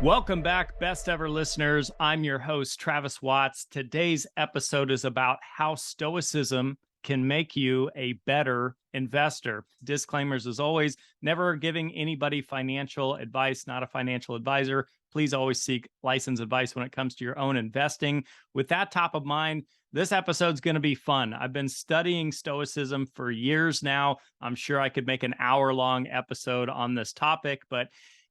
Welcome back, best ever listeners. I'm your host, Travis Watts. Today's episode is about how Stoicism can make you a better investor. Disclaimers as always, never giving anybody financial advice, not a financial advisor. Please always seek licensed advice when it comes to your own investing. With that top of mind, this episode's going to be fun. I've been studying Stoicism for years now. I'm sure I could make an hour-long episode on this topic, but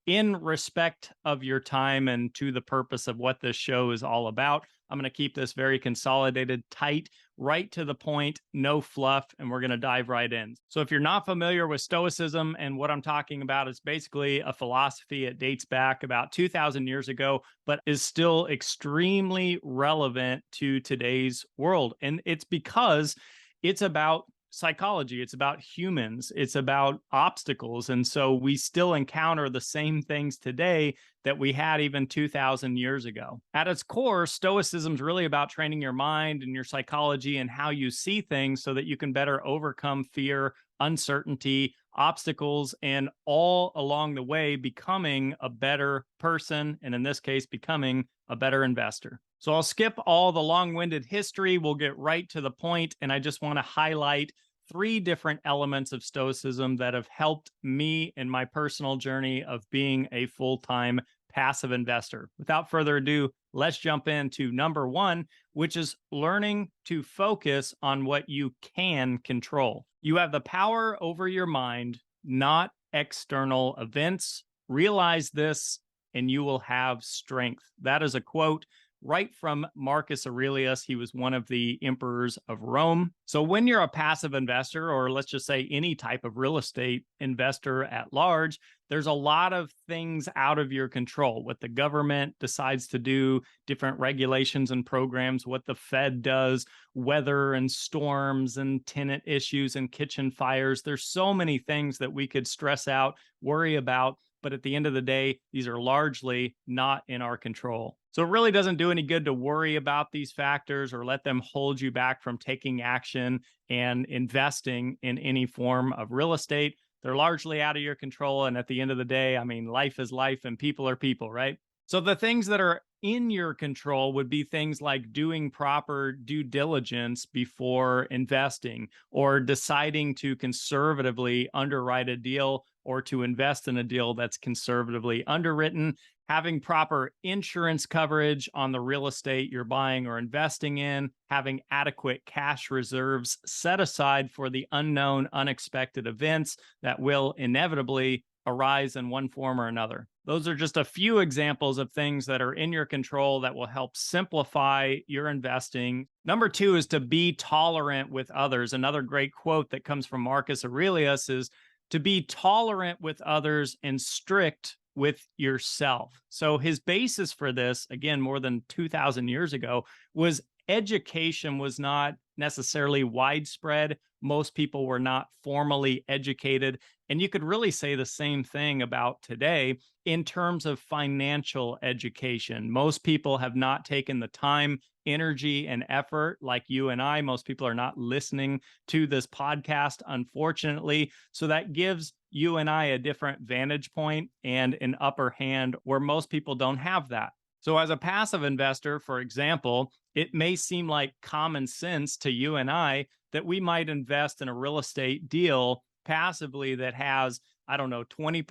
in respect of your time and to the purpose of what this show is all about, I'm going to keep this very consolidated, tight, right to the point, no fluff, and we're going to dive right in. So if you're not familiar with Stoicism and what I'm talking about, it's basically a philosophy. It dates back about 2,000 years ago, but is still extremely relevant to today's world. And it's because it's about psychology, it's about humans, it's about obstacles. And so we still encounter the same things today that we had even 2,000 years ago. At its core, Stoicism is really about training your mind and your psychology and how you see things so that you can better overcome fear, uncertainty, obstacles, and all along the way becoming a better person, and in this case, becoming a better investor. So I'll skip all the long-winded history. We'll get right to the point, and I just want to highlight 3 different elements of Stoicism that have helped me in my personal journey of being a full-time passive investor. Without further ado, let's jump into number 1, which is learning to focus on what you can control. You have the power over your mind, not external events. Realize this, and you will have strength. That is a quote right from Marcus Aurelius. He was one of the emperors of Rome. So when you're a passive investor, or let's just say any type of real estate investor at large, there's a lot of things out of your control. What the government decides to do, different regulations and programs, what the Fed does, weather and storms and tenant issues and kitchen fires. There's so many things that we could stress out, worry about. But at the end of the day, these are largely not in our control. So it really doesn't do any good to worry about these factors or let them hold you back from taking action and investing in any form of real estate. They're largely out of your control. And at the end of the day, I mean, life is life and people are people, right? So the things that are in your control would be things like doing proper due diligence before investing, or deciding to conservatively underwrite a deal or to invest in a deal that's conservatively underwritten, having proper insurance coverage on the real estate you're buying or investing in, having adequate cash reserves set aside for the unknown, unexpected events that will inevitably arise in one form or another. Those are just a few examples of things that are in your control that will help simplify your investing. Number 2 is to be tolerant with others. Another great quote that comes from Marcus Aurelius is to be tolerant with others and strict with yourself. So his basis for this, again, more than 2,000 years ago, was education was not necessarily widespread. Most people were not formally educated. And you could really say the same thing about today in terms of financial education. Most people have not taken the time, energy, and effort like you and I. Most people are not listening to this podcast, unfortunately. So that gives you and I a different vantage point and an upper hand where most people don't have that. So as a passive investor, for example, it may seem like common sense to you and I that we might invest in a real estate deal passively that has, I don't know, 20%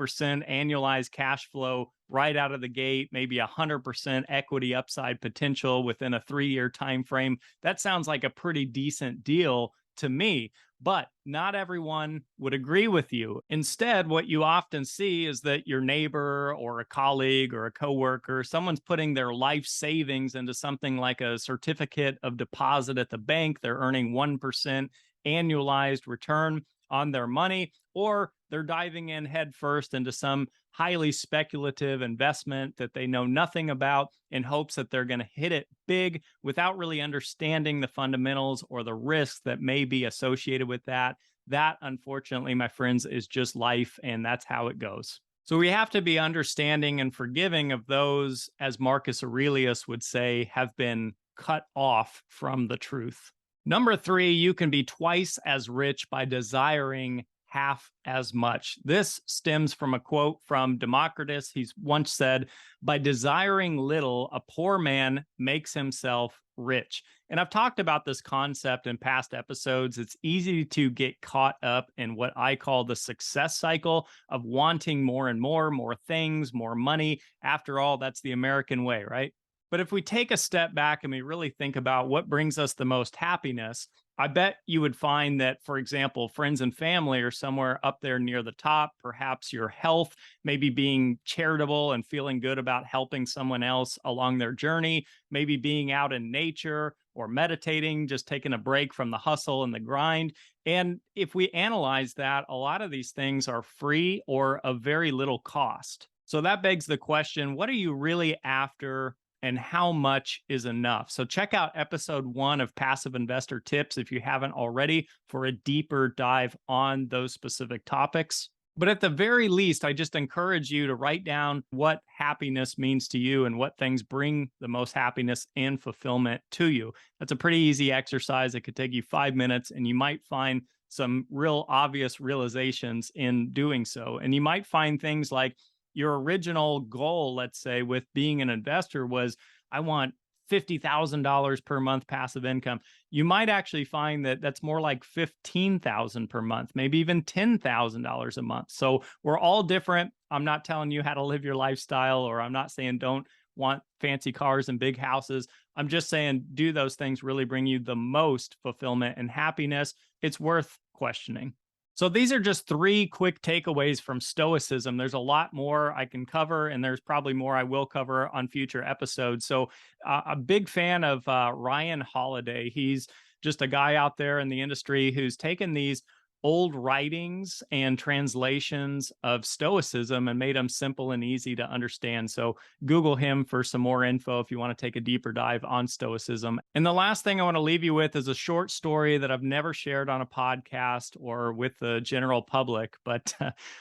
annualized cash flow right out of the gate, maybe 100% equity upside potential within a 3-year time frame. That sounds like a pretty decent deal to me, but not everyone would agree with you. Instead, what you often see is that your neighbor or a colleague or a coworker, someone's putting their life savings into something like a certificate of deposit at the bank. They're earning 1% annualized return on their money, or they're diving in head first into some highly speculative investment that they know nothing about in hopes that they're going to hit it big without really understanding the fundamentals or the risks that may be associated with that. That, unfortunately, my friends, is just life, and that's how it goes. So we have to be understanding and forgiving of those, as Marcus Aurelius would say, have been cut off from the truth. Number 3, you can be twice as rich by desiring half as much. This stems from a quote from Democritus. He's once said, "By desiring little, a poor man makes himself rich." And I've talked about this concept in past episodes. It's easy to get caught up in what I call the success cycle of wanting more and more things, more money. After all, that's the American way, right? But if we take a step back and we really think about what brings us the most happiness, I bet you would find that, for example, friends and family are somewhere up there near the top. Perhaps your health, maybe being charitable and feeling good about helping someone else along their journey, maybe being out in nature or meditating, just taking a break from the hustle and the grind. And if we analyze that, a lot of these things are free or of very little cost. So that begs the question, what are you really after? And how much is enough? So check out episode 1 of Passive Investor Tips if you haven't already for a deeper dive on those specific topics. But at the very least, I just encourage you to write down what happiness means to you and what things bring the most happiness and fulfillment to you. That's a pretty easy exercise. It could take you 5 minutes, and you might find some real obvious realizations in doing so. And you might find things like, your original goal, let's say, with being an investor was, I want $50,000 per month passive income. You might actually find that that's more like $15,000 per month, maybe even $10,000 a month. So we're all different. I'm not telling you how to live your lifestyle, or I'm not saying don't want fancy cars and big houses. I'm just saying, do those things really bring you the most fulfillment and happiness? It's worth questioning. So these are just 3 quick takeaways from Stoicism. There's a lot more I can cover, and there's probably more I will cover on future episodes. So a big fan of Ryan Holiday. He's just a guy out there in the industry who's taken these old writings and translations of Stoicism and made them simple and easy to understand. So Google him for some more info if you want to take a deeper dive on Stoicism. And the last thing I want to leave you with is a short story that I've never shared on a podcast or with the general public. But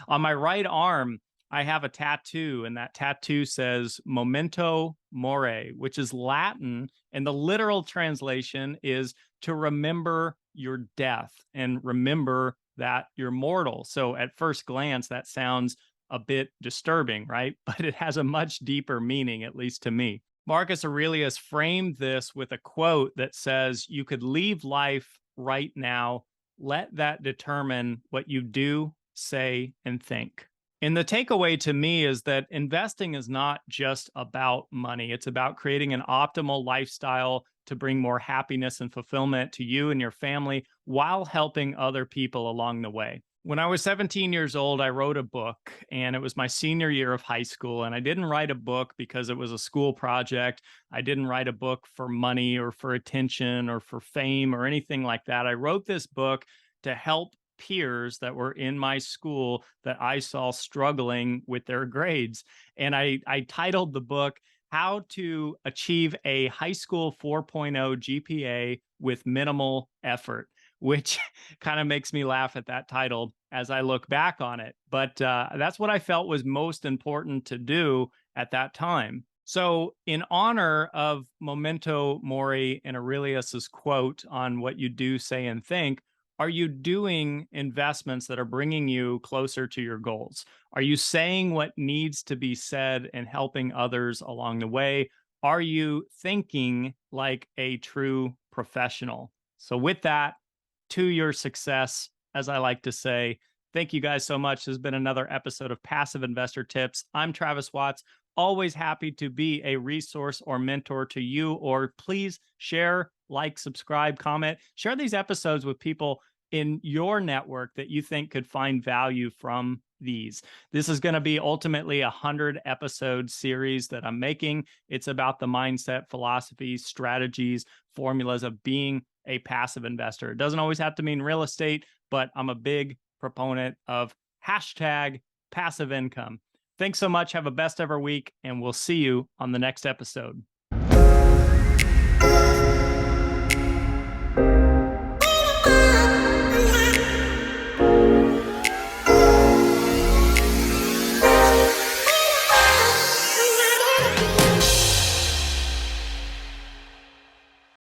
on my right arm, I have a tattoo, and that tattoo says memento mori, which is Latin. And the literal translation is to remember your death and remember that you're mortal. So at first glance, that sounds a bit disturbing, right? But it has a much deeper meaning, at least to me. Marcus Aurelius framed this with a quote that says, "You could leave life right now. Let that determine what you do, say, and think." And the takeaway to me is that investing is not just about money. It's about creating an optimal lifestyle to bring more happiness and fulfillment to you and your family while helping other people along the way. When I was 17 years old, I wrote a book, and it was my senior year of high school. And I didn't write a book because it was a school project. I didn't write a book for money or for attention or for fame or anything like that. I wrote this book to help peers that were in my school that I saw struggling with their grades. And I titled the book, "How to Achieve a High School 4.0 GPA with Minimal Effort," which kind of makes me laugh at that title as I look back on it. But that's what I felt was most important to do at that time. So in honor of memento mori and Aurelius's quote on what you do, say, and think, are you doing investments that are bringing you closer to your goals? Are you saying what needs to be said and helping others along the way? Are you thinking like a true professional? So with that, to your success, as I like to say, thank you guys so much. This has been another episode of Passive Investor Tips. I'm Travis Watts, always happy to be a resource or mentor to you, or please share, like, subscribe, comment, share these episodes with people in your network that you think could find value from these. This is going to be ultimately a 100 episode series that I'm making. It's about the mindset, philosophies, strategies, formulas of being a passive investor. It doesn't always have to mean real estate, but I'm a big proponent of hashtag passive income. Thanks so much. Have a best ever week, and we'll see you on the next episode.